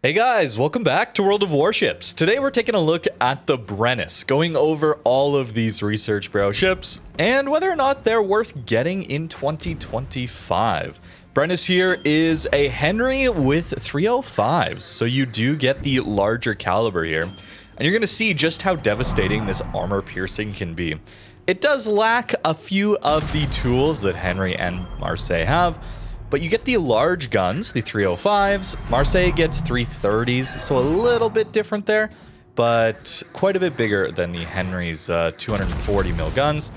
Hey guys, welcome back to World of Warships. Today we're taking a look at the Brennus, going over all of these research bro ships and whether or not they're worth getting in 2025. Brennus here is a Henri with 305s, so you do get the larger caliber here, and you're going to see just how devastating this armor piercing can be. It does lack a few of the tools that Henri and Marseille have, but you get the large guns, the 305s. Marseille gets 330s, so a little bit different there, but quite a bit bigger than the Henri's 240mm guns.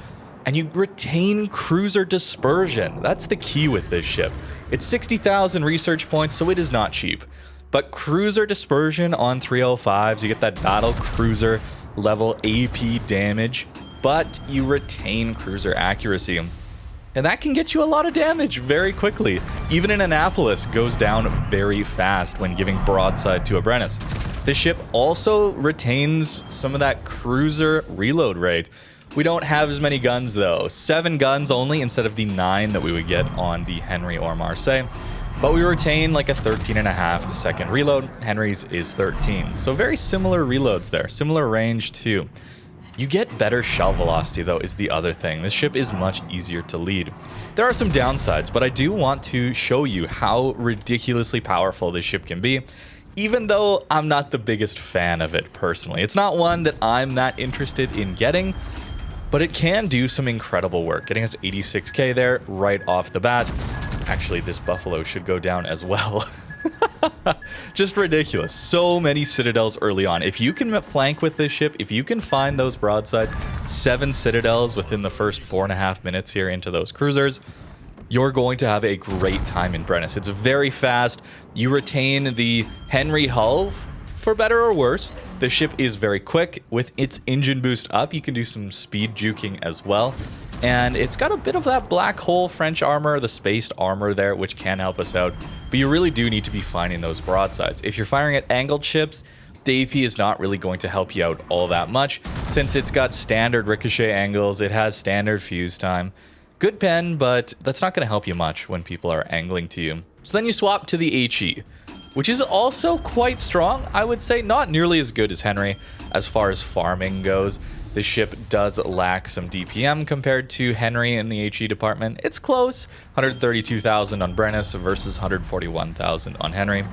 And you retain cruiser dispersion. That's the key with this ship. It's 60,000 research points, so it is not cheap. But cruiser dispersion on 305s, you get that battle cruiser level AP damage, but you retain cruiser accuracy. And that can get you a lot of damage very quickly. Even an Annapolis goes down very fast when giving broadside to a Brennus. This ship also retains some of that cruiser reload rate. We don't have as many guns though. 7 guns only instead of the 9 that we would get on the Henri or Marseille. But we retain like a 13.5 second reload. Henri's is 13. So very similar reloads there. Similar range too. You get better shell velocity, though, is the other thing. This ship is much easier to lead. There are some downsides, but I do want to show you how ridiculously powerful this ship can be, even though I'm not the biggest fan of it personally. It's not one that I'm that interested in getting, but it can do some incredible work, getting us 86k there right off the bat. Actually, this Buffalo should go down as well. Just ridiculous. So many citadels early on. If you can flank with this ship, if you can find those broadsides, 7 citadels within the first 4.5 minutes here into those cruisers, you're going to have a great time in Brennus. It's very fast. You retain the Henri hull for better or worse. The ship is very quick. With its engine boost up, you can do some speed juking as well. And it's got a bit of that black hole French armor, the spaced armor there, which can help us out. But you really do need to be finding those broadsides. If you're firing at angled ships, the AP is not really going to help you out all that much, since it's got standard ricochet angles, it has standard fuse time. Good pen, but that's not going to help you much when people are angling to you. So then you swap to the HE, which is also quite strong. I would say not nearly as good as Henri as far as farming goes. This ship does lack some DPM compared to Henri in the HE department. It's close, 132,000 on Brennus versus 141,000 on Henri.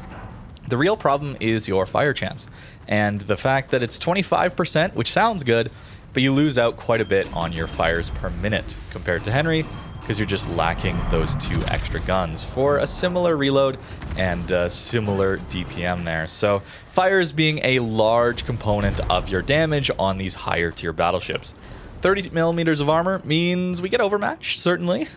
The real problem is your fire chance, and the fact that it's 25%, which sounds good, but you lose out quite a bit on your fires per minute compared to Henri, because you're just lacking those 2 extra guns for a similar reload and similar DPM there. So fires being a large component of your damage on these higher tier battleships. 30mm of armor means we get overmatched, certainly.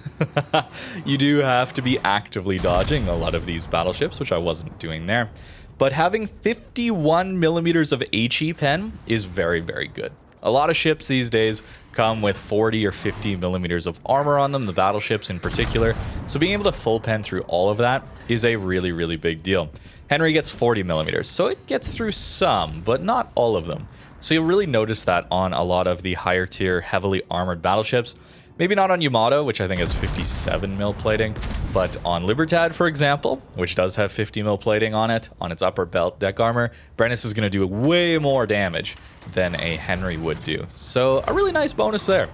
You do have to be actively dodging a lot of these battleships, which I wasn't doing there. But having 51mm of HE pen is very, very good. A lot of ships these days come with 40 or 50mm of armor on them, the battleships in particular. So being able to full pen through all of that is a really, really big deal. Henri gets 40mm, so it gets through some, but not all of them. So you'll really notice that on a lot of the higher tier, heavily armored battleships. Maybe not on Yamato, which I think has 57mm plating, but on Libertad, for example, which does have 50mm plating on it, on its upper belt deck armor, Brennus is going to do way more damage than a Henri would do. So a really nice bonus there.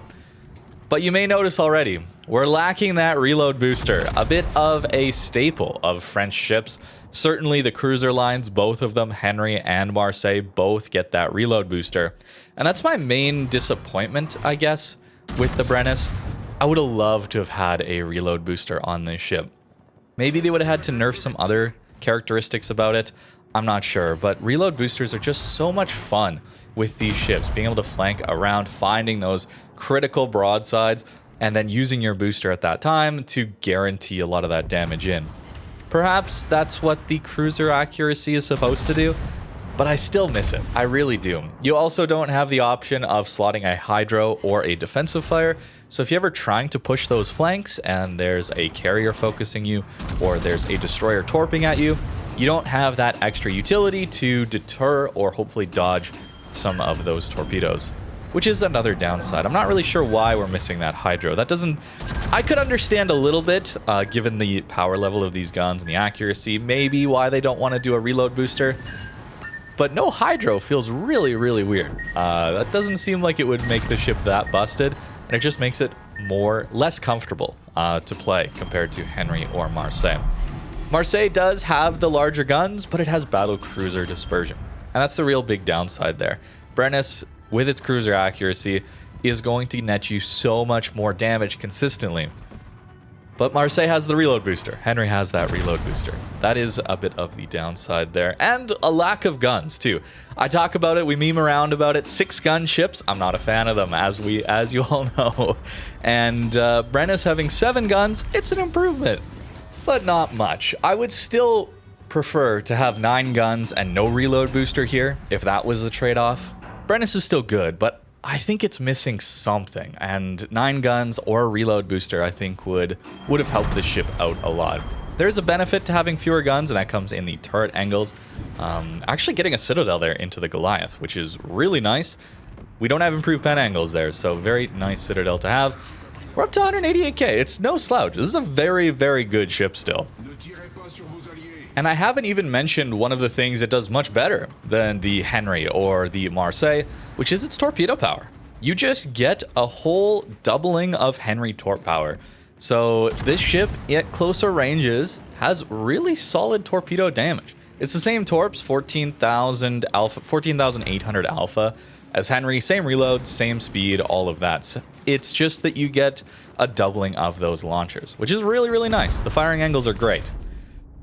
But you may notice already, we're lacking that reload booster, a bit of a staple of French ships. Certainly the cruiser lines, both of them, Henri and Marseille, both get that reload booster. And that's my main disappointment, I guess, with the Brennus. I would have loved to have had a reload booster on this ship. Maybe they would have had to nerf some other characteristics about it. I'm not sure, but reload boosters are just so much fun with these ships. Being able to flank around, finding those critical broadsides, and then using your booster at that time to guarantee a lot of that damage in. Perhaps that's what the cruiser accuracy is supposed to do, but I still miss it. I really do. You also don't have the option of slotting a hydro or a defensive fire, so if you're ever trying to push those flanks and there's a carrier focusing you or there's a destroyer torping at you, you don't have that extra utility to deter or hopefully dodge some of those torpedoes. which is another downside. I'm not really sure why we're missing that hydro. That doesn't... I could understand a little bit, given the power level of these guns and the accuracy, maybe why they don't want to do a reload booster. But no hydro feels really, really weird. That doesn't seem like it would make the ship that busted, and it just makes it less comfortable to play compared to Henri or Marseille. Marseille does have the larger guns, but it has battle cruiser dispersion, and that's the real big downside there. Brennus, with its cruiser accuracy, is going to net you so much more damage consistently. But Marseille has the reload booster. Henri has that reload booster. That is a bit of the downside there. And a lack of guns, too. I talk about it, we meme around about it. 6-gun ships, I'm not a fan of them, as you all know. And Brennus having 7 guns, it's an improvement, but not much. I would still prefer to have 9 guns and no reload booster here, if that was the trade-off. Brennus is still good, but I think it's missing something, and 9 guns or a reload booster I think would have helped the ship out a lot. There's a benefit to having fewer guns, and that comes in the turret angles. Actually getting a Citadel there into the Goliath, which is really nice. We don't have improved pen angles there, so very nice Citadel to have. We're up to 188k. It's no slouch. This is a very, very good ship still. And I haven't even mentioned one of the things it does much better than the Henri or the Marseille, which is its torpedo power. You just get a whole doubling of Henri torp power. So this ship at closer ranges has really solid torpedo damage. It's the same torps, 14,000 alpha, 14,800 alpha as Henri, same reload, same speed, all of that. So it's just that you get a doubling of those launchers, which is really, really nice. The firing angles are great.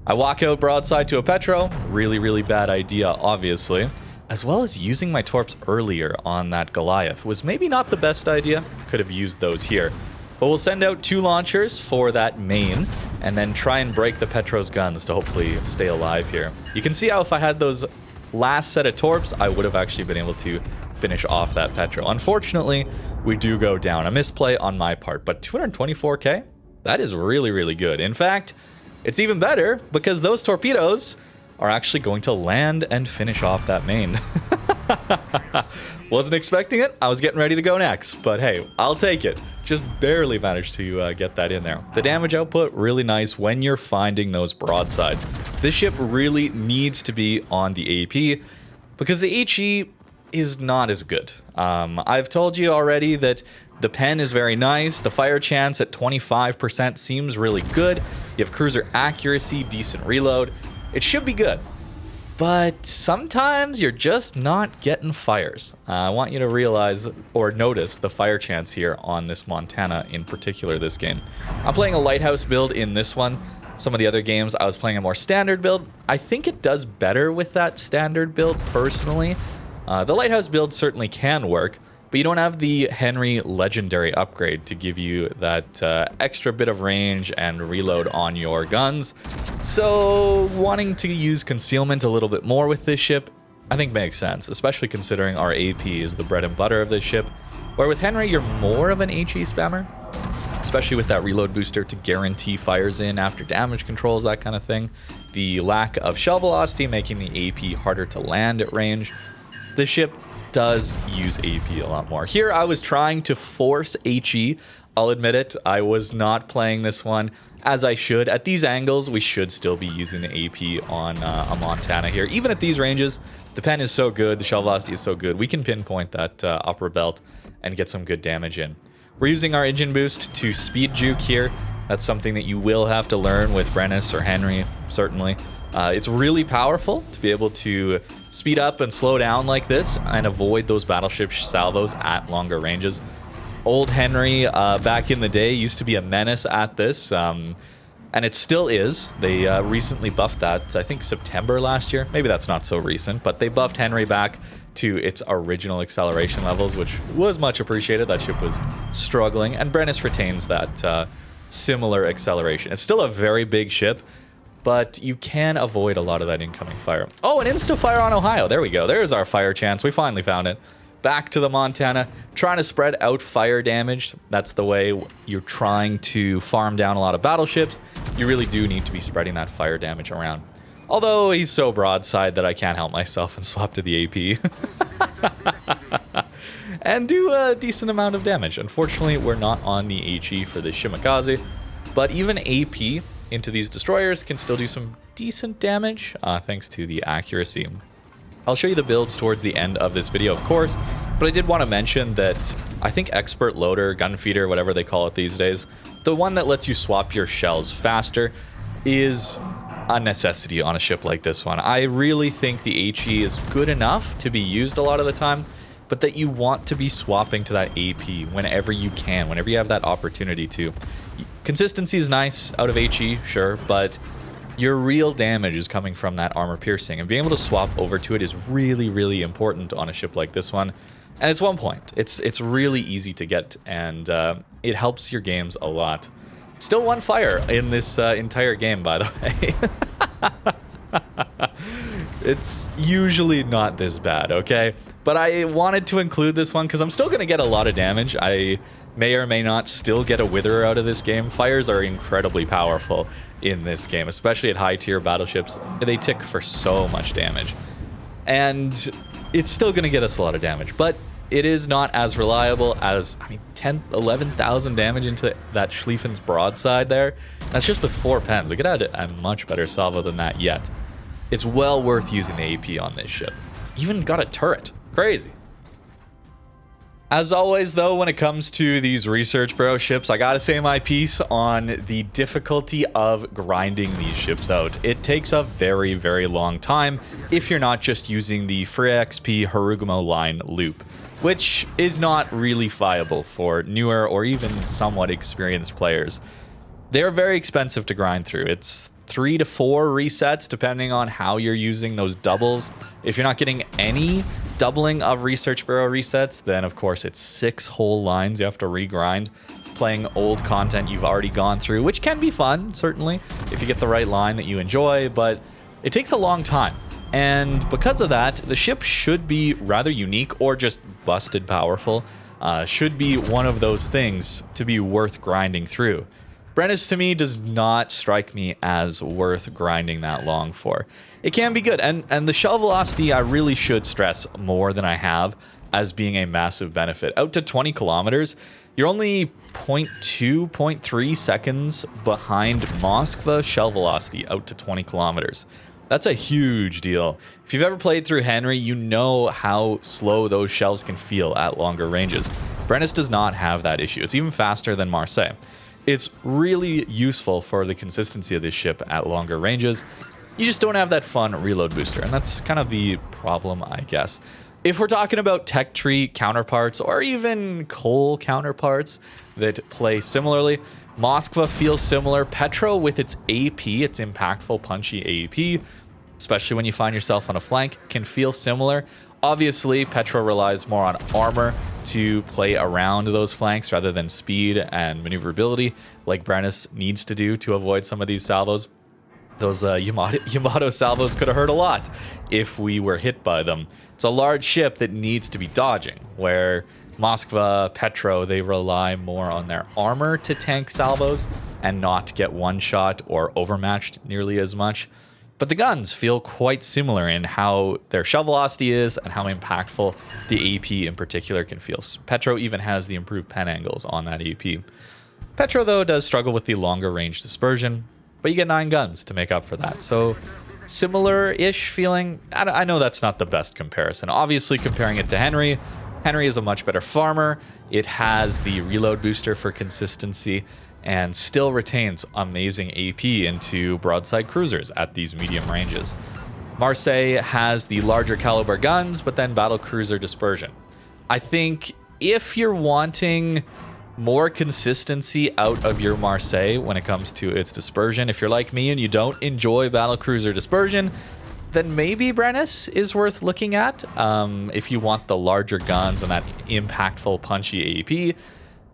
I walk out broadside to a Petro, really, really bad idea, obviously. As well as using my torps earlier on that Goliath was maybe not the best idea. Could have used those here. But we'll send out 2 launchers for that main, and then try and break the Petro's guns to hopefully stay alive here. You can see how if I had those last set of torps, I would have actually been able to finish off that Petro. Unfortunately, we do go down. A misplay on my part, but 224k? That is really, really good. In fact, it's even better because those torpedoes are actually going to land and finish off that main. Wasn't expecting it. I was getting ready to go next, but hey, I'll take it. Just barely managed to get that in there. The damage output, really nice when you're finding those broadsides. This ship really needs to be on the AP because the HE is not as good. I've told you already that the pen is very nice. The fire chance at 25% seems really good. You have cruiser accuracy, decent reload. It should be good. But sometimes you're just not getting fires. I want you to realize or notice the fire chance here on this Montana in particular this game. I'm playing a lighthouse build in this one. Some of the other games I was playing a more standard build. I think it does better with that standard build personally. The lighthouse build certainly can work, but you don't have the Henri legendary upgrade to give you that extra bit of range and reload on your guns. So wanting to use concealment a little bit more with this ship, I think makes sense, especially considering our AP is the bread and butter of this ship. Where with Henri, you're more of an HE spammer, especially with that reload booster to guarantee fires in after damage controls, that kind of thing. The lack of shell velocity making the AP harder to land at range. This ship does use AP a lot more. Here I was trying to force HE. I'll admit it, I was not playing this one as I should. At these angles, we should still be using the AP on a Montana here. Even at these ranges, the pen is so good, the shell velocity is so good, we can pinpoint that upper belt and get some good damage in. We're using our engine boost to speed juke here. That's something that you will have to learn with Brennus or Henri, certainly. It's really powerful to be able to speed up and slow down like this and avoid those battleship salvos at longer ranges. Old Henri back in the day used to be a menace at this, and it still is. They recently buffed that, I think September last year. Maybe that's not so recent, but they buffed Henri back to its original acceleration levels, which was much appreciated. That ship was struggling, and Brennus retains that similar acceleration. It's still a very big ship, but you can avoid a lot of that incoming fire. Oh, an insta-fire on Ohio. There we go. There's our fire chance. We finally found it. Back to the Montana. Trying to spread out fire damage. That's the way you're trying to farm down a lot of battleships. You really do need to be spreading that fire damage around. Although he's so broadside that I can't help myself and swap to the AP. and do a decent amount of damage. Unfortunately, we're not on the HE for the Shimakaze, but even AP into these destroyers can still do some decent damage thanks to the accuracy. I'll show you the builds towards the end of this video, of course, but I did want to mention that I think Expert Loader, Gun Feeder, whatever they call it these days, the one that lets you swap your shells faster, is a necessity on a ship like this one. I really think the HE is good enough to be used a lot of the time, but that you want to be swapping to that AP whenever you can, whenever you have that opportunity to. Consistency is nice out of HE, sure, but your real damage is coming from that armor piercing, and being able to swap over to it is really, really important on a ship like this one. And it's 1 point. It's really easy to get, and it helps your games a lot. Still 1 fire in this entire game, by the way. It's usually not this bad, okay? But I wanted to include this one because I'm still going to get a lot of damage. I may or may not still get a Witherer out of this game. Fires are incredibly powerful in this game, especially at high tier battleships. They tick for so much damage. And it's still going to get us a lot of damage, but it is not as reliable as, I mean, 11,000 damage into that Schlieffen's broadside there. That's just with 4 pens. We could add a much better salvo than that yet. It's well worth using the AP on this ship. Even got a turret. Crazy. As always, though, when it comes to these research bro ships, I gotta say my piece on the difficulty of grinding these ships out. It takes a very, very long time if you're not just using the free XP Harugumo line loop, which is not really viable for newer or even somewhat experienced players. They're very expensive to grind through. It's 3 to 4 resets depending on how you're using those doubles. If you're not getting any doubling of Research Bureau resets, then of course it's 6 whole lines you have to regrind, playing old content you've already gone through, which can be fun, certainly, if you get the right line that you enjoy, but it takes a long time. And because of that, the ship should be rather unique or just busted powerful. Should be one of those things to be worth grinding through. Brennus to me does not strike me as worth grinding that long for. It can be good, and the shell velocity I really should stress more than I have as being a massive benefit. Out to 20 kilometers, you're only 0.2, 0.3 seconds behind Moskva shell velocity out to 20 kilometers. That's a huge deal. If you've ever played through Henri, you know how slow those shells can feel at longer ranges. Brennus does not have that issue. It's even faster than Marseille. It's really useful for the consistency of this ship at longer ranges. You just don't have that fun reload booster, and that's kind of the problem, I guess. If we're talking about tech tree counterparts or even coal counterparts that play similarly, Moskva feels similar. Petro with its AP, its impactful, punchy AP, especially when you find yourself on a flank, can feel similar. Obviously, Petro relies more on armor to play around those flanks rather than speed and maneuverability, like Brennus needs to do to avoid some of these salvos. Those Yamato salvos could have hurt a lot if we were hit by them. It's a large ship that needs to be dodging, where Moskva, Petro, they rely more on their armor to tank salvos and not get one-shot or overmatched nearly as much. But the guns feel quite similar in how their shell velocity is and how impactful the AP in particular can feel. Petro even has the improved pen angles on that AP. Petro, though, does struggle with the longer range dispersion, but you get 9 guns to make up for that. So similar-ish feeling. I know that's not the best comparison. Obviously, comparing it to Henri, Henri is a much better farmer. It has the reload booster for consistency and still retains amazing AP into broadside cruisers at these medium ranges. Marseille has the larger caliber guns, but then battle cruiser dispersion. I think if you're wanting more consistency out of your Marseille when it comes to its dispersion, if you're like me and you don't enjoy battle cruiser dispersion, then maybe Brennus is worth looking at. If you want the larger guns and that impactful, punchy AP,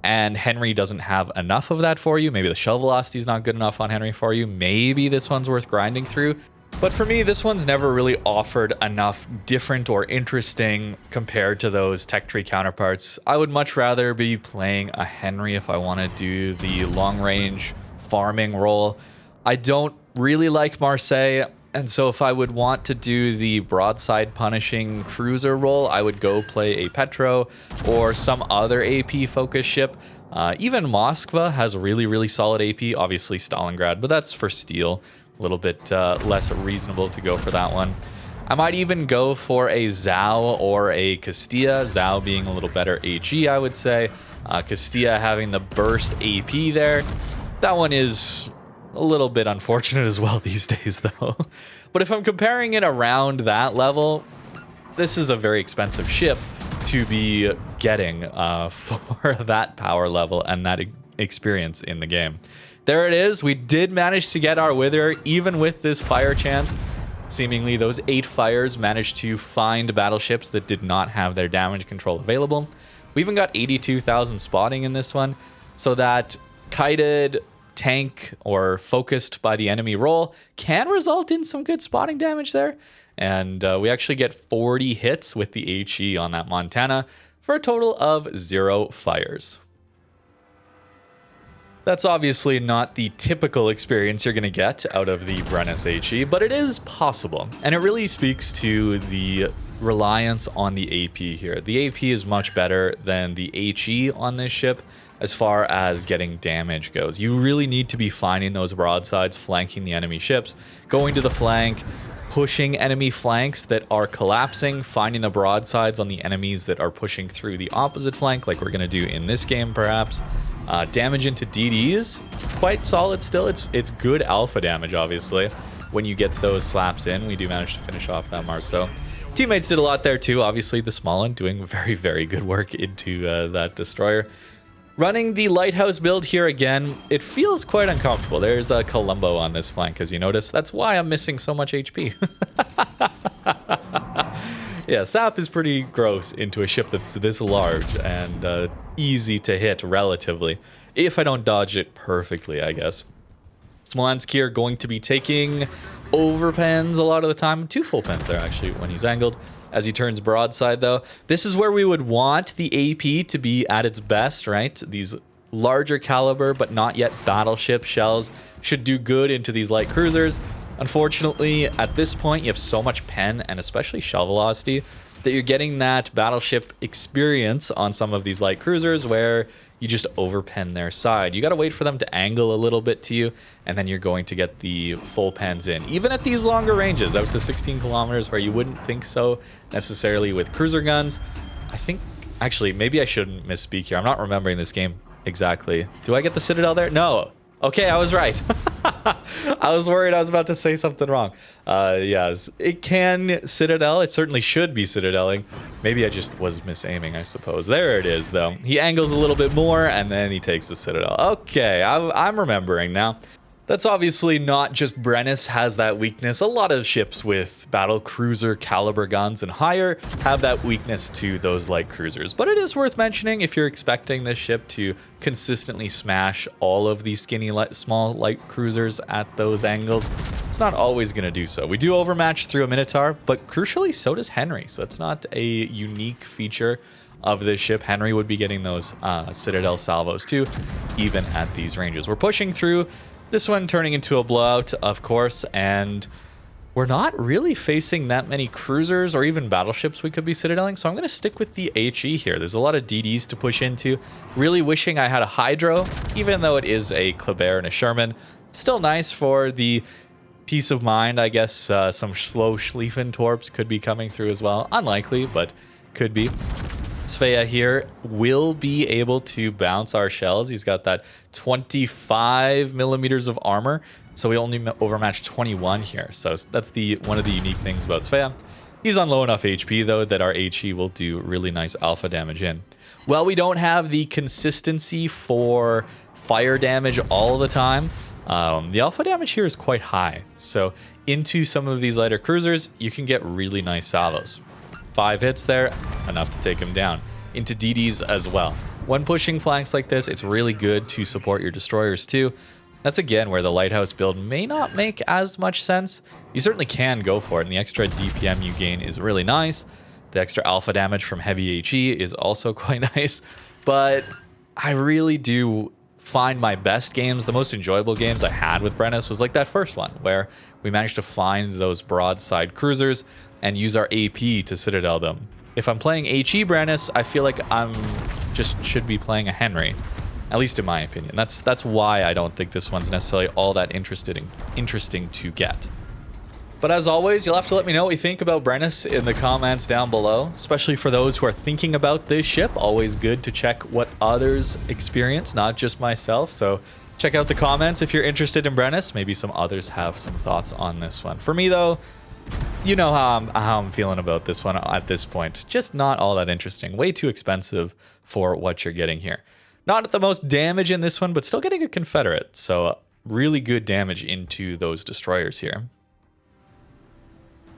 and Henri doesn't have enough of that for you, maybe the shell velocity is not good enough on Henri for you, maybe this one's worth grinding through. But for me, this one's never really offered enough different or interesting compared to those tech tree counterparts. I would much rather be playing a Henri if I want to do the long range farming role. I don't really like Marseille. And so if I would want to do the broadside punishing cruiser role, I would go play a Petro or some other AP focused ship. Even Moskva has really solid AP, obviously Stalingrad, but that's for steel. A little bit less reasonable to go for that one. I might even go for a Zhao or a Castilla, Zhao being a little better HE, I would say. Castilla having the burst AP there. That one is a little bit unfortunate as well these days, though. But if I'm comparing it around that level, this is a very expensive ship to be getting for that power level and that experience in the game. There it is. We did manage to get our Wither, even with this fire chance. Seemingly, those 8 fires managed to find battleships that did not have their damage control available. We even got 82,000 spotting in this one, so that kited, tank, or focused by the enemy roll can result in some good spotting damage there. And we actually get 40 hits with the HE on that Montana for a total of 0 fires. That's obviously not the typical experience you're going to get out of the Brennus HE, but it is possible. And it really speaks to the reliance on the AP here. The AP is much better than the HE on this ship as far as getting damage goes. You really need to be finding those broadsides, flanking the enemy ships, going to the flank, pushing enemy flanks that are collapsing, finding the broadsides on the enemies that are pushing through the opposite flank, like we're going to do in this game perhaps. Damage into DDs, quite solid still. It's good alpha damage, obviously. When you get those slaps in, we do manage to finish off that Marseille. Teammates did a lot there too. Obviously, the small one doing very good work into that destroyer. Running the lighthouse build here again, it feels quite uncomfortable. There's a Columbo on this flank, as you notice. That's why I'm missing so much HP. Yeah, sap is pretty gross into a ship that's this large and easy to hit relatively, if I don't dodge it perfectly, I guess. Smolensk here going to be taking over pens a lot of the time. 2 full pens there, actually, when he's angled. As he turns broadside, though, this is where we would want the AP to be at its best, right? These larger caliber, but not yet battleship shells should do good into these light cruisers. Unfortunately, at this point, you have so much pen and especially shell velocity that you're getting that battleship experience on some of these light cruisers where you just overpen their side. You got to wait for them to angle a little bit to you, and then you're going to get the full pens in. Even at these longer ranges, out to 16 kilometers, where you wouldn't think so necessarily with cruiser guns. I think, actually, maybe I shouldn't misspeak here. I'm not remembering this game exactly. Do I get the Citadel there? No. Okay, I was right. I was worried I was about to say something wrong. Yes, it can Citadel. It certainly should be Citadeling. Maybe I just was misaiming, I suppose. There it is, though. He angles a little bit more, and then he takes the Citadel. Okay, I'm remembering now. That's obviously not just Brennus has that weakness. A lot of ships with battle cruiser caliber guns and higher have that weakness to those light cruisers. But it is worth mentioning if you're expecting this ship to consistently smash all of these skinny small light cruisers at those angles, it's not always going to do so. We do overmatch through a Minotaur, but crucially so does Henri. So it's not a unique feature of this ship. Henri would be getting those Citadel salvos too, even at these ranges. We're pushing through. This one turning into a blowout, of course, and we're not really facing that many cruisers or even battleships we could be citadeling, so I'm going to stick with the HE here. There's a lot of DDs to push into. Really wishing I had a Hydro, even though it is a Kleber and a Sherman. Still nice for the peace of mind, I guess. Some slow Schlieffen torps could be coming through as well. Unlikely, but could be. Svea here will be able to bounce our shells. He's got that 25 millimeters of armor, so we only overmatched 21 here. So that's one of the unique things about Svea. He's on low enough HP, though, that our HE will do really nice alpha damage in. Well, we don't have the consistency for fire damage all the time. The alpha damage here is quite high. So into some of these lighter cruisers, you can get really nice salvos. 5 hits there, enough to take him down. Into DDs as well. When pushing flanks like this, it's really good to support your destroyers too. That's again where the lighthouse build may not make as much sense. You certainly can go for it, and the extra DPM you gain is really nice. The extra alpha damage from heavy HE is also quite nice, but I really do find my best games, the most enjoyable games I had with Brennus was like that first one where we managed to find those broadside cruisers and use our AP to citadel them. If I'm playing HE Brennus, I feel like I'm just should be playing a Henri, at least in my opinion. That's why I don't think this one's necessarily all that interesting to get. But as always, you'll have to let me know what you think about Brennus in the comments down below, especially for those who are thinking about this ship. Always good to check what others experience, not just myself. So check out the comments if you're interested in Brennus. Maybe some others have some thoughts on this one. For me, though, you know how I'm feeling about this one at this point. Just not all that interesting. Way too expensive for what you're getting here. Not at the most damage in this one, but still getting a Confederate. So really good damage into those destroyers here.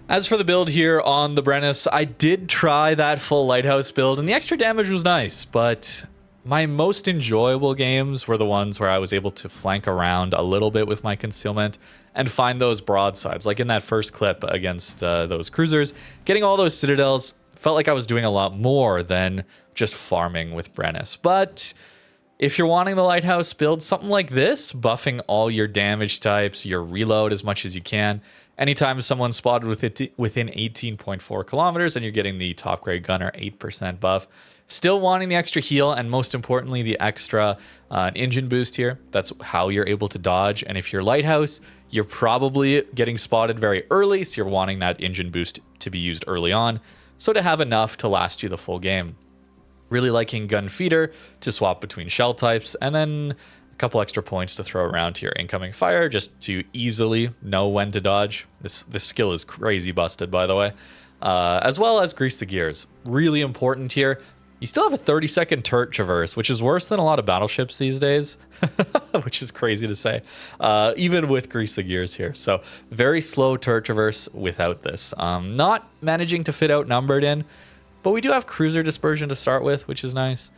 As for the build here on the Brennus, I did try that full lighthouse build, and the extra damage was nice, but my most enjoyable games were the ones where I was able to flank around a little bit with my concealment and find those broadsides. Like in that first clip against those cruisers, getting all those citadels felt like I was doing a lot more than just farming with Brennus. But if you're wanting the lighthouse build, something like this, buffing all your damage types, your reload as much as you can, anytime someone's spotted within 18.4 kilometers and you're getting the top grade gunner 8% buff, still wanting the extra heal and most importantly the extra engine boost here. That's how you're able to dodge. And if you're lighthouse, you're probably getting spotted very early, so you're wanting that engine boost to be used early on, so to have enough to last you the full game. Really liking gun feeder to swap between shell types, and then a couple extra points to throw around here. Incoming fire, just to easily know when to dodge. This skill is crazy busted, by the way. As well as grease the gears. Really important here. You still have a 30-second turret traverse, which is worse than a lot of battleships these days, which is crazy to say, even with grease the gears here. So very slow turret traverse without this. Not managing to fit outnumbered in, but we do have cruiser dispersion to start with, which is nice.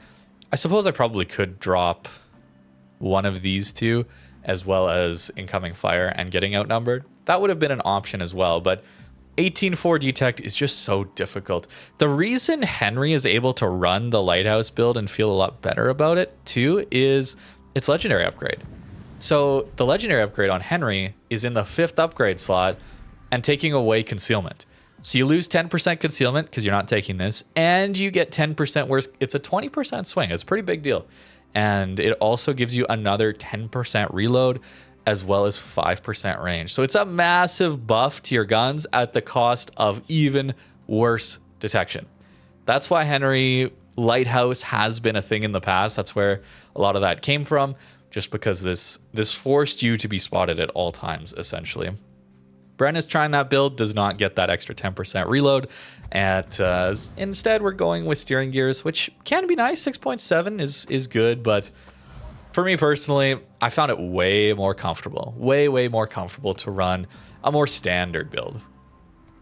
I suppose I probably could drop one of these two as well as incoming fire and getting outnumbered. That would have been an option as well, but 18.4 detect is just so difficult. The reason Henri is able to run the lighthouse build and feel a lot better about it too is its legendary upgrade. So the legendary upgrade on Henri is in the 5th upgrade slot and taking away concealment. So you lose 10% concealment because you're not taking this, and you get 10% worse. It's a 20% swing. It's a pretty big deal. And it also gives you another 10% reload as well as 5% range. So it's a massive buff to your guns at the cost of even worse detection. That's why Henri Lighthouse has been a thing in the past. That's where a lot of that came from, just because this forced you to be spotted at all times, essentially. Brennus trying that build does not get that extra 10% reload. Instead, we're going with steering gears, which can be nice. 6.7 is good, but for me personally, I found it way more comfortable. Way more comfortable to run a more standard build,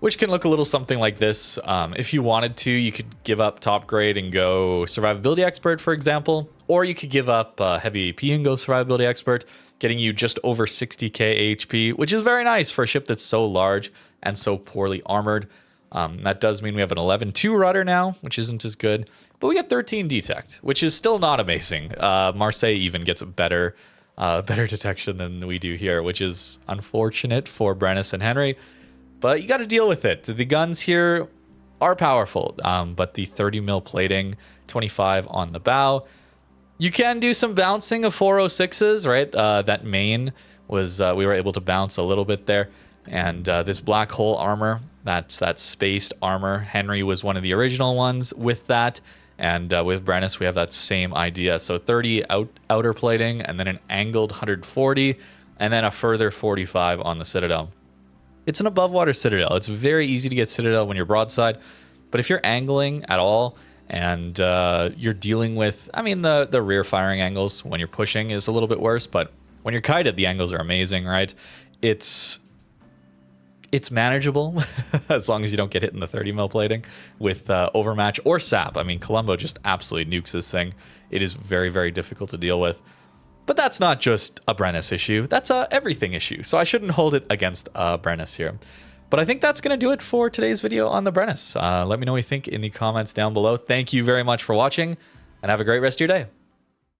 which can look a little something like this. If you wanted to, you could give up top grade and go survivability expert, for example, or you could give up heavy AP and go survivability expert, getting you just over 60k HP, which is very nice for a ship that's so large and so poorly armored. That does mean we have an 11.2 rudder now, which isn't as good, but we get 13 detect, which is still not amazing. Marseille even gets a better detection than we do here, which is unfortunate for Brennus and Henri, but you got to deal with it. The guns here are powerful, but the 30 mil plating, 25 on the bow. You can do some bouncing of 406s, right? That main was, we were able to bounce a little bit there. And this black hole armor, that's that spaced armor. Henri was one of the original ones with that. And with Brennus, we have that same idea. So 30 outer plating, and then an angled 140, and then a further 45 on the Citadel. It's an above water Citadel. It's very easy to get Citadel when you're broadside. But if you're angling at all, and you're dealing with, I mean, the rear firing angles when you're pushing is a little bit worse, but when you're kited, the angles are amazing, right? It's manageable as long as you don't get hit in the 30 mil plating with overmatch or sap. I mean, Colombo just absolutely nukes this thing. It is very difficult to deal with. But that's not just a Brennus issue. That's a everything issue. So I shouldn't hold it against Brennus here. But I think that's going to do it for today's video on the Brennus. Let me know what you think in the comments down below. Thank you very much for watching, and have a great rest of your day.